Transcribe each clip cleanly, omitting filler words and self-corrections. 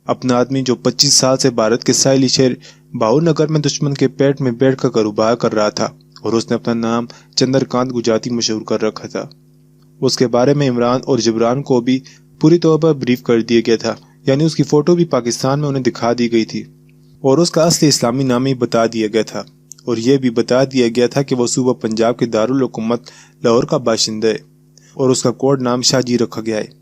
اپنا آدمی جو 25 سال سے بھارت کے ساحلی شہر بھاؤنگر میں دشمن کے پیٹ میں بیٹھ کر کاروبار کر رہا تھا، اور اس نے اپنا نام چندرکانت گجراتی مشہور کر رکھا تھا۔ اس کے بارے میں عمران اور جبران کو بھی پوری طور پر بریف کر دیا گیا تھا، یعنی اس کی فوٹو بھی پاکستان میں انہیں دکھا دی گئی تھی، اور اس کا اصلی اسلامی نام ہی بتا دیا گیا تھا، اور یہ بھی بتا دیا گیا تھا کہ وہ صوبہ پنجاب کے دارالحکومت لاہور کا باشندہ ہے، اور اس کا کوڈ نام شاہ جی رکھا گیا ہے۔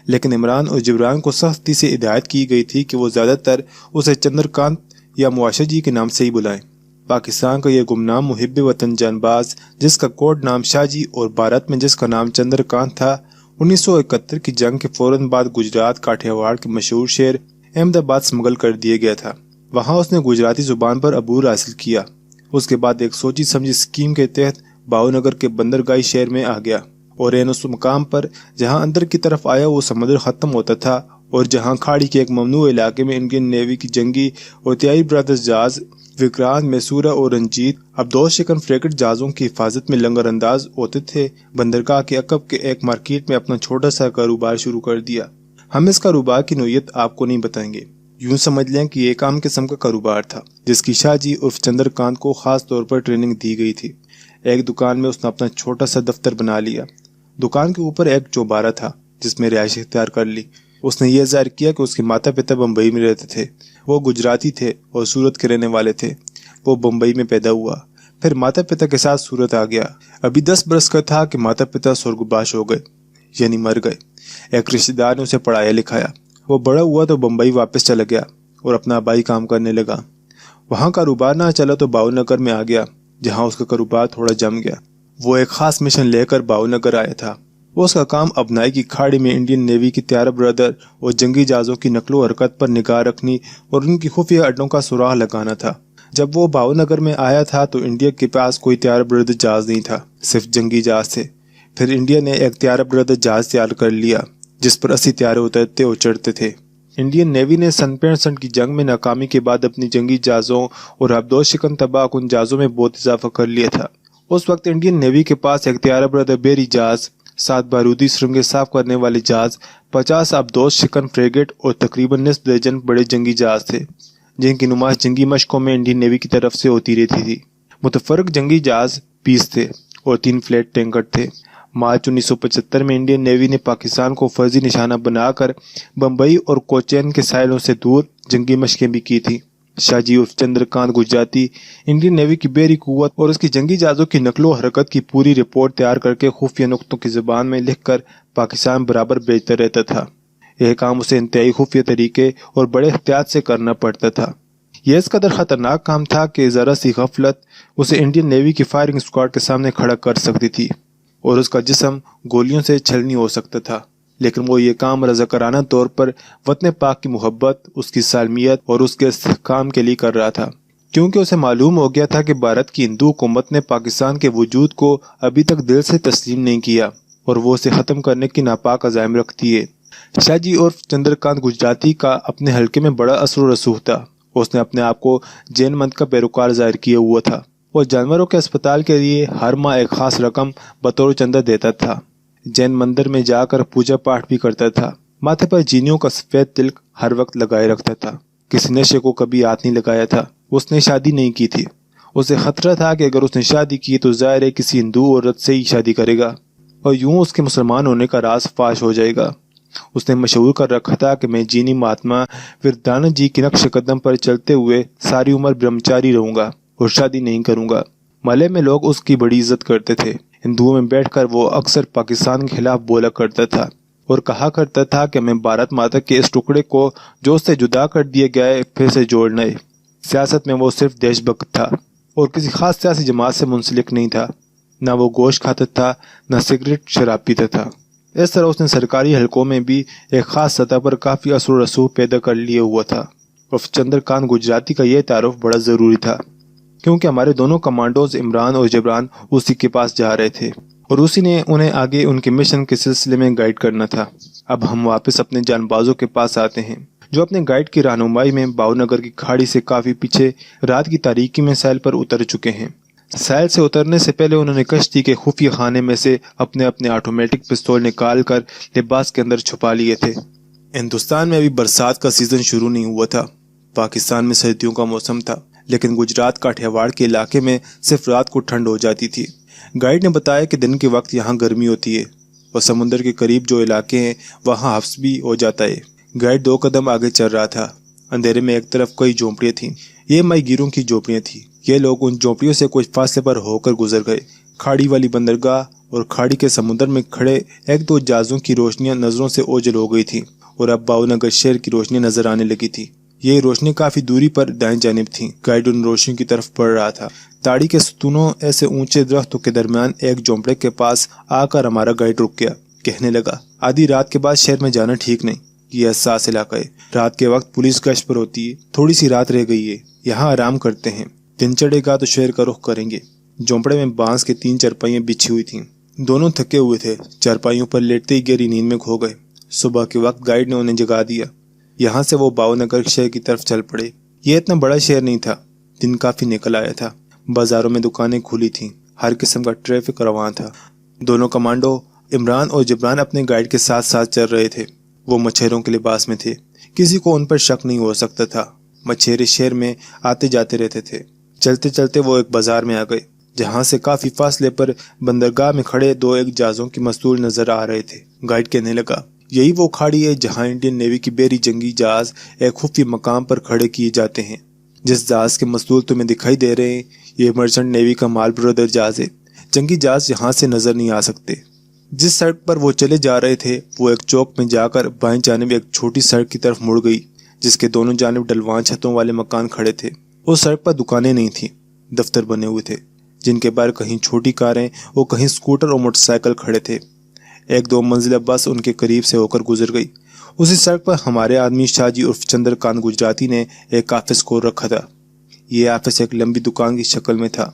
لیکن عمران اور جبران کو سختی سے ہدایت کی گئی تھی کہ وہ زیادہ تر اسے چندرکانت یا معاشر جی کے نام سے ہی بلائیں۔ پاکستان کا یہ گمنام محب وطن جان باز، جس کا کوڈ نام شاہ جی اور بھارت میں جس کا نام چندرکانت تھا، 1971 کی جنگ کے فوراً بعد گجرات کاٹھیاواڑ کے مشہور شہر احمد آباد اسمگل کر دیا گیا تھا۔ وہاں اس نے گجراتی زبان پر عبور حاصل کیا۔ اس کے بعد ایک سوچی سمجھی اسکیم کے تحت بھاؤنگر کے بندرگاہی شہر میں آ گیا، اور اس مقام پر جہاں اندر کی طرف آیا وہ سمندر ختم ہوتا تھا، اور جہاں کھاڑی کے ایک ممنوع علاقے میں انڈین نیوی کی جنگی اور تیائی برادرز جہاز وکرانت، میسورا اور رنجیت ابدوش شکن فریگیٹ جہازوں کی حفاظت میں لنگر انداز ہوتے تھے، بندرگاہ کے عقب کے ایک مارکیٹ میں اپنا چھوٹا سا کاروبار شروع کر دیا۔ ہم اس کاروبار کی نوعیت آپ کو نہیں بتائیں گے، یوں سمجھ لیں کہ یہ ایک عام قسم کا کاروبار تھا جس کی شاہ جی عرف چندرکانت کو خاص طور پر ٹریننگ دی گئی تھی۔ ایک دکان میں اس نے اپنا چھوٹا سا دفتر بنا لیا۔ دکان کے اوپر ایک چوبارہ تھا جس میں رہائش اختیار کر لی۔ اس نے یہ ظاہر کیا کہ اس کے ماتا پتا بمبئی میں رہتے تھے، وہ گجراتی تھے اور سورت کے رہنے والے تھے۔ وہ بمبئی میں پیدا ہوا، پھر ماتا پتا کے ساتھ سورت آ گیا۔ ابھی 10 برس کا تھا کہ ماتا پتا سرگباش ہو گئے، یعنی مر گئے۔ ایک رشتہ دار نے اسے پڑھایا لکھایا۔ وہ بڑا ہوا تو بمبئی واپس چلا گیا اور اپنا آبائی کام کرنے لگا۔ وہاں کاروبار نہ چلا تو بھاؤنگر میں آ گیا، جہاں اس کا کاروبار تھوڑا جم گیا۔ وہ ایک خاص مشن لے کر بھاؤنگر آیا تھا۔ اس کا کام ابنائی کی کھاڑی میں انڈین نیوی کی طیارہ بردار اور جنگی جہازوں کی نقل و حرکت پر نگاہ رکھنی اور ان کی خفیہ اڈوں کا سراغ لگانا تھا۔ جب وہ بھاؤنگر میں آیا تھا تو انڈیا کے پاس کوئی طیارہ بردار جہاز نہیں تھا، صرف جنگی جہاز تھے۔ پھر انڈیا نے ایک طیارہ بردار جہاز تیار کر لیا جس پر 80 طیارے اترتے اور چڑھتے تھے۔ انڈین نیوی نے سن 65 کی جنگ میں ناکامی کے بعد اپنی جنگی جہازوں اور آبدوش شکن تباہ کن جہازوں میں بہت اضافہ کر لیا تھا۔ اس وقت انڈین نیوی کے پاس ایک طیارہ بردار بیری جہاز، 7 بارودی سرنگیں صاف کرنے والے جہاز، 50 آبدوش شکن فریگیٹ اور تقریباً نصف درجن بڑے جنگی جہاز تھے، جن کی نمائش جنگی مشقوں میں انڈین نیوی کی طرف سے ہوتی رہتی تھی۔ متفرق جنگی جہاز 20 تھے اور 3 فلیٹ ٹینکر تھے۔ مارچ 1975 میں انڈین نیوی نے پاکستان کو فرضی نشانہ بنا کر بمبئی اور کوچین کے ساحلوں سے دور جنگی مشقیں بھی کی تھیں۔ شاہ جی عرف چندرکانت گجراتی انڈین نیوی کی بحری قوت اور اس کی جنگی جہازوں کی نقل و حرکت کی پوری رپورٹ تیار کر کے خفیہ نقطوں کی زبان میں لکھ کر پاکستان برابر بھیجتا رہتا تھا۔ یہ کام اسے انتہائی خفیہ طریقے اور بڑے احتیاط سے کرنا پڑتا تھا۔ یہ اس قدر خطرناک کام تھا کہ ذرا سی غفلت اسے انڈین نیوی کی فائرنگ اسکواڈ کے سامنے کھڑا کر سکتی تھی اور اس کا جسم گولیوں سے چھلنی ہو سکتا تھا، لیکن وہ یہ کام رضاکارانہ طور پر وطن پاک کی محبت، اس کی سالمیت اور اس کے استحکام کے لیے کر رہا تھا، کیونکہ اسے معلوم ہو گیا تھا کہ بھارت کی ہندو حکومت نے پاکستان کے وجود کو ابھی تک دل سے تسلیم نہیں کیا اور وہ اسے ختم کرنے کی ناپاک عزائم رکھتی ہے۔ شاہ جی عرف چندرکانت گجراتی کا اپنے حلقے میں بڑا اثر و رسوخ تھا۔ اس نے اپنے آپ کو جین مت کا پیروکار ظاہر کیا ہوا تھا۔ وہ جانوروں کے اسپتال کے لیے ہر ماہ ایک خاص رقم بطور چندہ دیتا تھا۔ جین مندر میں جا کر پوجا پاٹ بھی کرتا تھا۔ ماتھے پر جینیوں کا سفید تلک ہر وقت لگائے رکھتا تھا۔ کسی نشے کو کبھی ہاتھ نہیں لگایا تھا۔ اس نے شادی نہیں کی تھی۔ اسے خطرہ تھا کہ اگر اس نے شادی کی تو ظاہر ہے کسی ہندو عورت سے ہی شادی کرے گا اور یوں اس کے مسلمان ہونے کا راز فاش ہو جائے گا۔ اس نے مشہور کر رکھا تھا کہ میں جینی مہاتما وردھانند جی کی نقش قدم پر چلتے ہوئے ساری عمر برہمچاری رہوں گا اور شادی نہیں کروں گا۔ محلے میں لوگ اس کی بڑی عزت کرتے تھے۔ ہندوؤں میں بیٹھ کر وہ اکثر پاکستان کے خلاف بولا کرتا تھا اور کہا کرتا تھا کہ میں بھارت ماتا کے اس ٹکڑے کو جو اس سے جدا کر دیا گیا ہے پھر سے جوڑنا ہے۔ سیاست میں وہ صرف دیش بھکت تھا اور کسی خاص سیاسی جماعت سے منسلک نہیں تھا۔ نہ وہ گوشت کھاتا تھا، نہ سگریٹ شراب پیتا تھا۔ اس طرح اس نے سرکاری حلقوں میں بھی ایک خاص سطح پر کافی اثر و رسوخ پیدا کر لیا ہوا تھا۔ عرف چندرکانت گجراتی کا یہ تعارف بڑا ضروری تھا کیونکہ ہمارے دونوں کمانڈوز عمران اور جبران اسی کے پاس جا رہے تھے اور اسی نے انہیں آگے ان کے مشن کے سلسلے میں گائیڈ کرنا تھا۔ اب ہم واپس اپنے جان بازوں کے پاس آتے ہیں جو اپنے گائیڈ کی رہنمائی میں بھاؤنگر کی کھاڑی سے کافی پیچھے رات کی تاریکی میں ساحل پر اتر چکے ہیں۔ ساحل سے اترنے سے پہلے انہوں نے کشتی کے خفیہ خانے میں سے اپنے آٹومیٹک پستول نکال کر لباس کے اندر چھپا لیے تھے۔ ہندوستان میں ابھی برسات کا سیزن شروع نہیں ہوا تھا۔ پاکستان میں سردیوں کا موسم تھا، لیکن گجرات کاٹھیاواڑ کے علاقے میں صرف رات کو ٹھنڈ ہو جاتی تھی۔ گائیڈ نے بتایا کہ دن کے وقت یہاں گرمی ہوتی ہے اور سمندر کے قریب جو علاقے ہیں وہاں حبس بھی ہو جاتا ہے۔ گائیڈ 2 قدم آگے چل رہا تھا۔ اندھیرے میں ایک طرف کئی جھونپڑیاں تھیں۔ یہ ماہی گیروں کی جھونپڑیاں تھیں۔ یہ لوگ ان جھونپڑیوں سے کچھ فاصلے پر ہو کر گزر گئے۔ کھاڑی والی بندرگاہ اور کھاڑی کے سمندر میں کھڑے 1-2 جہازوں کی روشنیاں نظروں سے اوجھل ہو گئی تھیں اور اب بھاؤ نگر شہر کی روشنی نظر آنے لگی تھی۔ یہ روشنی کافی دوری پر دائیں جانب تھیں۔ گائیڈ ان روشنی کی طرف بڑھ رہا تھا۔ تاڑی کے ستونوں ایسے اونچے درختوں کے درمیان ایک جھونپڑے کے پاس آ کر ہمارا گائیڈ رک گیا۔ کہنے لگا، آدھی رات کے بعد شہر میں جانا ٹھیک نہیں۔ یہ حساس علاقہ ہے۔ رات کے وقت پولیس گشت پر ہوتی ہے۔ تھوڑی سی رات رہ گئی ہے، یہاں آرام کرتے ہیں۔ دن چڑھے گا تو شہر کا رخ کریں گے۔ جھونپڑے میں بانس کے 3 چارپائیاں بچھی ہوئی تھیں۔ دونوں تھکے ہوئے تھے۔ چارپائیوں پر لیٹتے ہی گہری نیند میں کھو گئے۔ صبح کے وقت گائیڈ نے انہیں جگا دیا۔ یہاں سے وہ بھاؤ نگر شہر کی طرف چل پڑے۔ یہ اتنا بڑا شہر نہیں تھا۔ دن کافی نکل آیا تھا۔ بازاروں میں دکانیں کھلی تھیں۔ ہر قسم کا ٹریفک رواں تھا۔ دونوں کمانڈو عمران اور جبران اپنے گائیڈ کے ساتھ ساتھ چل رہے تھے۔ وہ مچھیروں کے لباس میں تھے۔ کسی کو ان پر شک نہیں ہو سکتا تھا۔ مچھیرے شہر میں آتے جاتے رہتے تھے۔ چلتے چلتے وہ ایک بازار میں آ گئے، جہاں سے کافی فاصلے پر بندرگاہ میں کھڑے 2-1 جہازوں کی مستول نظر آ رہے تھے۔ گائیڈ کہنے لگا، یہی وہ کھاڑی ہے جہاں انڈین نیوی کی بحری جنگی جہاز ایک خفیہ مقام پر کھڑے کیے جاتے ہیں۔ جس جہاز کے مستول تمہیں دکھائی دے رہے ہیں، یہ مرچنٹ نیوی کا مال بردر جہاز ہے۔ جنگی جہاز یہاں سے نظر نہیں آ سکتے۔ جس سڑک پر وہ چلے جا رہے تھے وہ ایک چوک میں جا کر بائیں جانب ایک چھوٹی سڑک کی طرف مڑ گئی، جس کے دونوں جانب ڈلوان چھتوں والے مکان کھڑے تھے۔ اس سڑک پر دکانیں نہیں تھیں، دفتر بنے ہوئے تھے، جن کے باہر کہیں چھوٹی کاریں اور کہیں اسکوٹر اور موٹر سائیکل کھڑے تھے۔ 1-2 منزلہ بس ان کے قریب سے ہو کر گزر گئی۔ اسی سڑک پر ہمارے آدمی شاہ جی عرف چندر کانت گجراتی نے ایک آفس کھول رکھا تھا۔ یہ آفس ایک لمبی دکان کی شکل میں تھا۔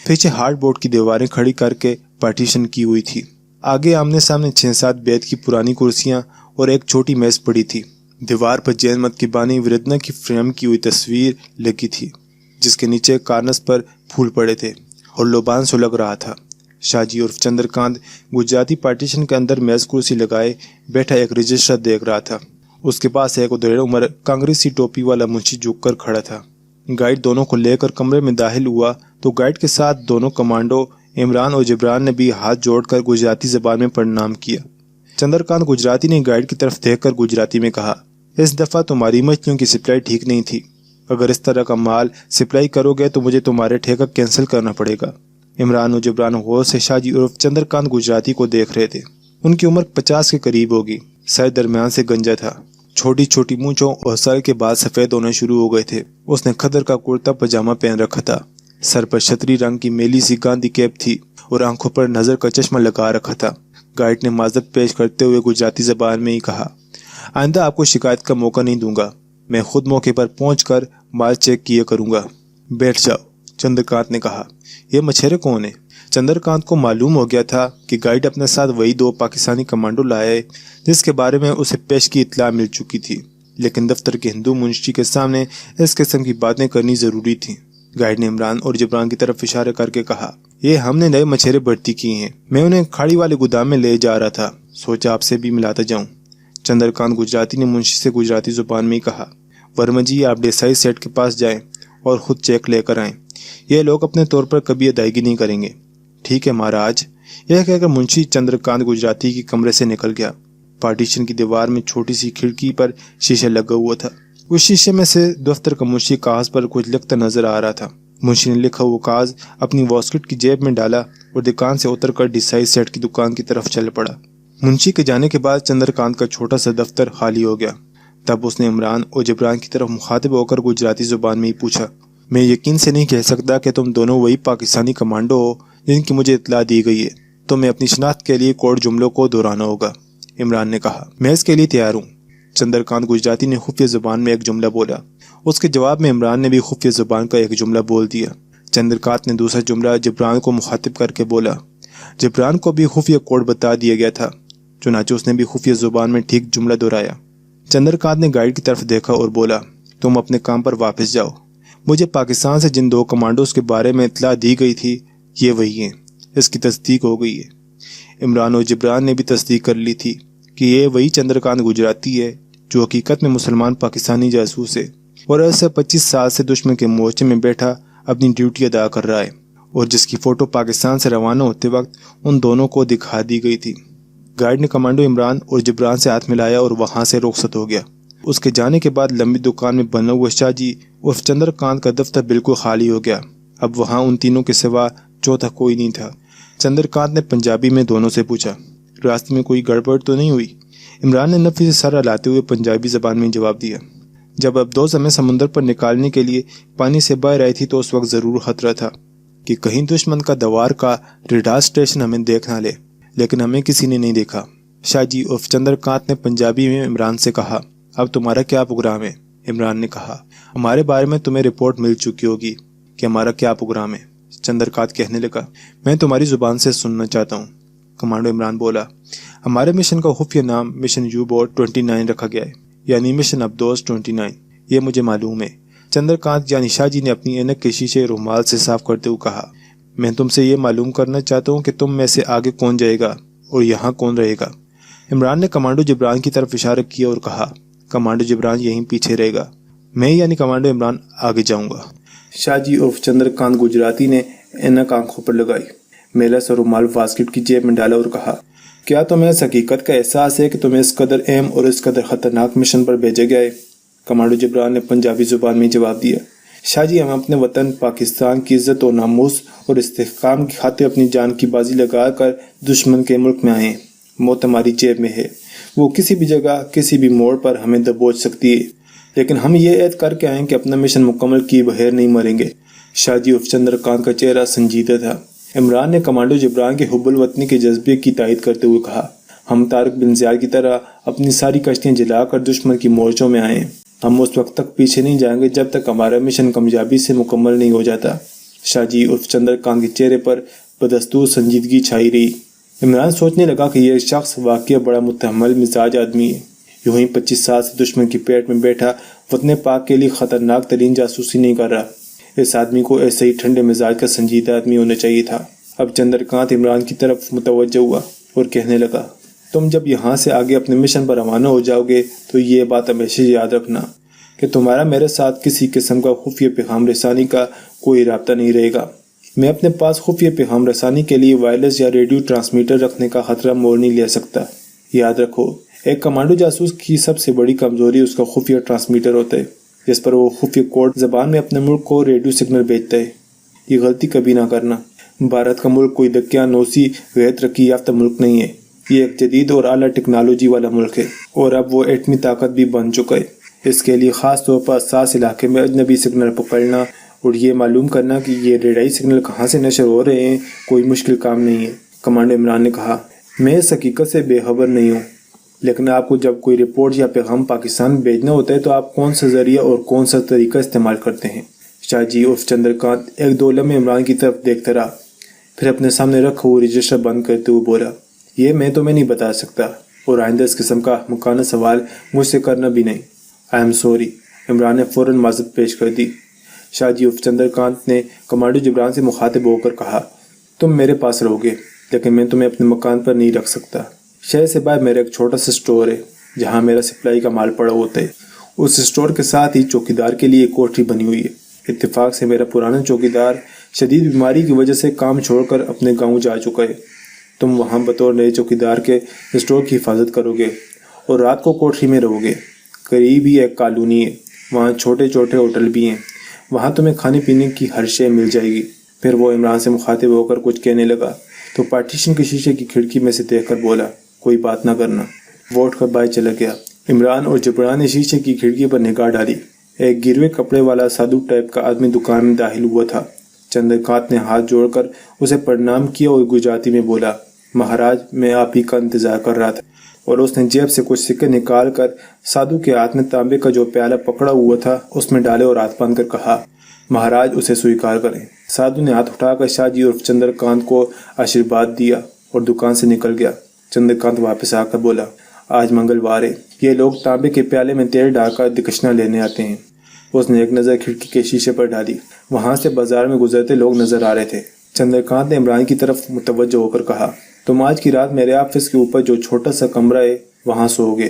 پیچھے ہارڈ بورڈ کی دیواریں کھڑی کر کے پارٹیشن کی ہوئی تھی۔ آگے آمنے سامنے 6-7 بیت کی پرانی کرسیاں اور ایک چھوٹی میز پڑی تھی۔ دیوار پر جین مت کی بانی وردنا کی فریم کی ہوئی تصویر لگی تھی، جس کے نیچے کارنس پر پھول پڑے تھے اور لوبان سو لگ رہا تھا۔ شاہ جی عرف چندر کانت گجراتی پارٹیشن کے اندر میز کرسی لگائے بیٹھا ایک رجسٹر دیکھ رہا تھا۔ اس کے پاس ایک ادھیڑ عمر کانگریسی ٹوپی والا منشی جھک کر کھڑا تھا۔ گائیڈ دونوں کو لے کر کمرے میں داخل ہوا تو گائیڈ کے ساتھ دونوں کمانڈو عمران اور جبران نے بھی ہاتھ جوڑ کر گجراتی زبان میں پرنام کیا۔ چندر کانت گجراتی نے گائیڈ کی طرف دیکھ کر گجراتی میں کہا، اس دفعہ تمہاری مچھلیوں کی سپلائی ٹھیک نہیں تھی۔ اگر اس طرح کا مال سپلائی کرو گے تو مجھے تمہارے ٹھیکہ کینسل کرنا پڑے گا۔ عمران اور جبران غور سے شاہ جی عرف چندر کانت گجراتی کو دیکھ رہے تھے۔ ان کی عمر 50 کے قریب ہوگی۔ سر درمیان سے گنجا تھا۔ چھوٹی چھوٹی مونچھوں اور سر کے بال سفید ہونے شروع ہو گئے تھے۔ اس نے کھدر کا کرتا پاجامہ پہن رکھا تھا۔ سر پر شتری رنگ کی میلی سی گاندھی کیپ تھی اور آنکھوں پر نظر کا چشمہ لگا رکھا تھا۔ گائیڈ نے معذرت پیش کرتے ہوئے گجراتی زبان میں ہی کہا، آئندہ آپ کو شکایت کا موقع نہیں دوں گا۔ میں خود موقع پر پہنچ کر مال چیک کیا کروں گا۔ بیٹھ جاؤ، چندر کانت نے کہا۔ یہ مچھیرے کون ہیں؟ چندر کانت کو معلوم ہو گیا تھا کہ گائیڈ اپنے ساتھ وہی 2 پاکستانی کمانڈو لائے جس کے بارے میں اسے پیش کی اطلاع مل چکی تھی، لیکن دفتر کے ہندو منشی کے سامنے اس قسم کی باتیں کرنی ضروری تھیں۔ گائیڈ نے عمران اور جبران کی طرف اشارہ کر کے کہا، یہ ہم نے نئے مچھیرے بھرتی کیے ہیں۔ میں انہیں کھاڑی والے گودام میں لے جا رہا تھا، سوچا آپ سے بھی ملاتا جاؤں۔ چندر کانت گجراتی نے منشی سے گجراتی زبان میں ہی کہا، ورما جی آپ دیسائی سیٹ کے پاس جائیں اور خود چیک لے کر آئیں۔ یہ لوگ اپنے طور پر کبھی ادائیگی نہیں کریں گے۔ ٹھیک ہے مہاراج۔ یہ کہہ کر منشی چندر کانت گجراتی کی کمرے سے نکل گیا۔ پارٹیشن کی دیوار میں چھوٹی سی کھڑکی پر شیشہ لگا ہوا تھا۔ اس شیشے میں سے دفتر کا منشی کاغذ پر کچھ لکھتا نظر آ رہا تھا۔ منشی نے لکھا ہوا کاغذ اپنی واسکٹ کی جیب میں ڈالا اور دکان سے اتر کر ڈیسائی سیٹ کی دکان کی طرف چل پڑا۔ منشی کے جانے کے بعد چندر کانت کا چھوٹا سا دفتر خالی ہو گیا۔ تب اس نے عمران اور جبران کی طرف مخاطب ہو کر گجراتی زبان میں ہی پوچھا، میں یقین سے نہیں کہہ سکتا کہ تم دونوں وہی پاکستانی کمانڈو ہو جن کی مجھے اطلاع دی گئی ہے۔ تمہیں اپنی شناخت کے لیے کوڈ جملوں کو دہرانا ہوگا۔ عمران نے کہا، میں اس کے لیے تیار ہوں۔ چندر کانت گجراتی نے خفیہ زبان میں ایک جملہ بولا۔ اس کے جواب میں عمران نے بھی خفیہ زبان کا ایک جملہ بول دیا۔ چندر کانت نے دوسرا جملہ جبران کو مخاطب کر کے بولا۔ جبران کو بھی خفیہ کوڈ بتا دیا گیا تھا، چنانچہ اس نے بھی خفیہ زبان میں ٹھیک جملہ دہرایا۔ چندر کانت نے گائیڈ کی طرف دیکھا اور بولا، تم اپنے کام پر واپس جاؤ۔ مجھے پاکستان سے جن 2 کمانڈوز کے بارے میں اطلاع دی گئی تھی یہ وہی ہیں۔ اس کی تصدیق ہو گئی ہے۔ عمران اور جبران نے بھی تصدیق کر لی تھی کہ یہ وہی چندر کانت گجراتی ہے جو حقیقت میں مسلمان پاکستانی جاسوس ہے اور ایسے 25 سال سے دشمن کے مورچے میں بیٹھا اپنی ڈیوٹی ادا کر رہا ہے، اور جس کی فوٹو پاکستان سے روانہ ہوتے وقت ان دونوں کو دکھا دی گئی تھی۔ گائیڈ نے کمانڈو عمران اور جبران سے ہاتھ ملایا اور وہاں سے رخصت ہو گیا۔ اس کے جانے کے بعد لمبی دکان میں بنا ہوا شاہ جی اور چندر کانت کا دفتر بالکل خالی ہو گیا۔ اب وہاں ان تینوں کے سوا چوتھا کوئی نہیں تھا۔ چندر کانت نے پنجابی میں دونوں سے پوچھا، راستے میں کوئی گڑبڑ تو نہیں ہوئی؟ عمران نے نفی سے سر ہلاتے ہوئے پنجابی زبان میں جواب دیا، جب اب 2 ہمیں سمندر پر نکالنے کے لیے پانی سے باہر آئی تھی تو اس وقت ضرور خطرہ تھا کہ کہیں دشمن کا دوار کا ریڈار اسٹیشن ہمیں دیکھ نہ لے، لیکن ہمیں کسی نے نہیں دیکھا۔ شاہ جی عرف چندر کانت نے پنجابی میں عمران سے کہا، اب تمہارا کیا پروگرام ہے؟ عمران نے کہا، ہمارے بارے میں تمہیں رپورٹ مل چکی ہوگی کہ ہمارا کیا پروگرام ہے۔ چندر کانت کہنے لگا، میں تمہاری زبان سے سننا چاہتا ہوں۔ کمانڈو عمران بولا، ہمارے مشن کا خفیہ نام مشن یو بوٹ 29 رکھا گیا ہے، یعنی مشن ابدوس 29، یہ مجھے معلوم ہے۔ چندر کانت یعنی شاہ جی نے اپنی اینک کے شیشے رومال سے صاف کرتے ہوئے کہا، میں تم سے یہ معلوم کرنا چاہتا ہوں کہ تم میں سے آگے کون جائے گا اور یہاں کون رہے گا؟ عمران نے کمانڈو جبران کی طرف اشارہ کیا اور کہا، کمانڈو جبران یہیں پیچھے رہے گا، میں یعنی کمانڈو عمران آگے جاؤں گا۔ شاہ جی عرف چندر کانت گجراتی نے اینک آنکھوں پر لگائی، میلا سر رومال واسکٹ کی جیب میں ڈالا اور کہا، کیا تمہیں اس حقیقت کا احساس ہے کہ تمہیں اس قدر اہم اور اس قدر خطرناک مشن پر بھیجا گیا ہے؟ کمانڈو جبران نے پنجابی زبان میں جواب دیا، شاہ جی ہم اپنے وطن پاکستان کی عزت و ناموس اور استحکام کی خاطر اپنی جان کی بازی لگا کر دشمن کے ملک میں آئے ہیں۔ موت ہماری جیب میں ہے، وہ کسی بھی جگہ کسی بھی موڑ پر ہمیں دبوچ سکتی ہے، لیکن ہم یہ عہد کر کے آئیں کہ اپنا مشن مکمل کیے بغیر نہیں مریں گے۔ شاہ جی عرف چندر کانت کا چہرہ سنجیدہ تھا۔ عمران نے کمانڈو جبران کے حب الوطنی کے جذبے کی تائید کرتے ہوئے کہا، ہم طارق بن زیاد کی طرح اپنی ساری کشتیاں جلا کر دشمن کی مورچوں میں آئے ہیں۔ ہم اس وقت تک پیچھے نہیں جائیں گے جب تک ہمارا مشن کامیابی سے مکمل نہیں ہو جاتا۔ شاہ جی عرف چندر کانت کے چہرے پر بدستور سنجیدگی چھائی رہی۔ عمران سوچنے لگا کہ یہ شخص واقعی بڑا متحمل مزاج آدمی ہے۔ یوں ہی 25 سال سے دشمن کی پیٹ میں بیٹھا وطن پاک کے لیے خطرناک ترین جاسوسی نہیں کر رہا۔ اس آدمی کو ایسے ہی ٹھنڈے مزاج کا سنجیدہ آدمی ہونا چاہیے تھا۔ اب چندر کانت عمران کی طرف متوجہ ہوا اور کہنے لگا، تم جب یہاں سے آگے اپنے مشن پر روانہ ہو جاؤ گے تو یہ بات ہمیشہ یاد رکھنا کہ تمہارا میرے ساتھ کسی قسم کا خفیہ پیغام رسانی کا کوئی رابطہ نہیں رہے گا۔ میں اپنے پاس خفیہ پیغام رسانی کے لیے وائرلیس یا ریڈیو ٹرانسمیٹر رکھنے کا خطرہ مول نہیں لے سکتا۔ یاد رکھو، ایک کمانڈو جاسوس کی سب سے بڑی کمزوری اس کا خفیہ ٹرانسمیٹر ہوتا ہے، جس پر وہ خفیہ کوڈ زبان میں اپنے ملک کو ریڈیو سگنل بھیجتا ہے۔ یہ غلطی کبھی نہ کرنا۔ بھارت کا ملک کوئی دقیانوسی غیر ترقی یافتہ ملک نہیں ہے، یہ ایک جدید اور اعلیٰ ٹیکنالوجی والا ملک ہے، اور اب وہ ایٹمی طاقت بھی بن چکا ہے۔ اس کے لیے خاص طور پر حساس علاقے میں اجنبی سگنل پکڑنا اور یہ معلوم کرنا کہ یہ ریڈائی سگنل کہاں سے نشر ہو رہے ہیں کوئی مشکل کام نہیں ہے۔ کمانڈو عمران نے کہا، میں اس حقیقت سے بے خبر نہیں ہوں، لیکن آپ کو جب کوئی رپورٹ یا پیغام پاکستان بھیجنا ہوتا ہے تو آپ کون سا ذریعہ اور کون سا طریقہ استعمال کرتے ہیں؟ شاہ جی عرف چندر کانت ایک دو لمحے عمران کی طرف دیکھتا رہا، پھر اپنے سامنے رکھا ہوا رجسٹر بند کرتے ہوئے بولا، یہ میں تمہیں نہیں بتا سکتا، اور آئندہ اس قسم کا مکانہ سوال مجھ سے کرنا بھی نہیں۔ I am sorry. عمران نے فوراً معذرت پیش کر دی۔ شاہ جی عرف چندر کانت نے کمانڈو جبران سے مخاطب ہو کر کہا، تم میرے پاس رہو گے، لیکن میں تمہیں اپنے مکان پر نہیں رکھ سکتا۔ شہر سے باہر میرا ایک چھوٹا سا اسٹور ہے جہاں میرا سپلائی کا مال پڑا ہوتا ہے۔ اس اسٹور کے ساتھ ہی چوکیدار کے لیے ایک کوٹری بنی ہوئی ہے۔ اتفاق سے میرا پرانا چوکیدار شدید بیماری کی وجہ سے کام چھوڑ کر اپنے گاؤں جا چکا ہے۔ تم وہاں بطور نئے چوکیدار کے اسٹور کی حفاظت کرو گے اور رات کو کوٹری میں رہو گے۔ قریب ہی ایک کالونی ہے، وہاں چھوٹے چھوٹے ہوٹل بھی ہیں، وہاں تمہیں کھانے پینے کی ہر شے مل جائے گی۔ پھر وہ عمران سے مخاطب ہو کر کچھ کہنے لگا تو پارٹیشن کے شیشے کی کھڑکی میں سے دیکھ کر بولا، کوئی بات نہ کرنا۔ وہ اٹھ کر باہر چلا گیا۔ عمران اور جبران نے شیشے کی کھڑکی پر نگاہ ڈالی۔ ایک گروے کپڑے والا سادھو ٹائپ کا آدمی دکان میں داخل ہوا تھا۔ چندر کانت نے ہاتھ جوڑ کر اسے پرنام کیا اور گجراتی میں بولا، مہاراج میں آپ ہی کا انتظار کر رہا تھا، اور اس نے جیب سے کچھ سکے نکال کر سادھو کے ہاتھ میں تانبے کا جو پیالہ پکڑا ہوا تھا اس میں ڈالے اور ہاتھ باندھ کر کہا، مہاراج اسے سویکار کریں۔ سادھو نے ہاتھ اٹھا کر شاہ جی عرف چندر کانت کو آشیرواد دیا اور دکان سے نکل گیا۔ چندر کانت واپس آ کر بولا، آج منگلوار ہے، یہ لوگ تانبے کے پیالے میں تیل ڈال کر دکشنا لینے آتے ہیں۔ اس نے ایک نظر کھڑکی کے شیشے پر ڈالی، وہاں سے بازار میں گزرتے لوگ نظر آ رہے تھے۔ چندر کانت نے عمران کی طرف متوجہ ہو کر کہا، تم آج کی رات میرے آفس کے اوپر جو چھوٹا سا کمرہ ہے وہاں سو گے۔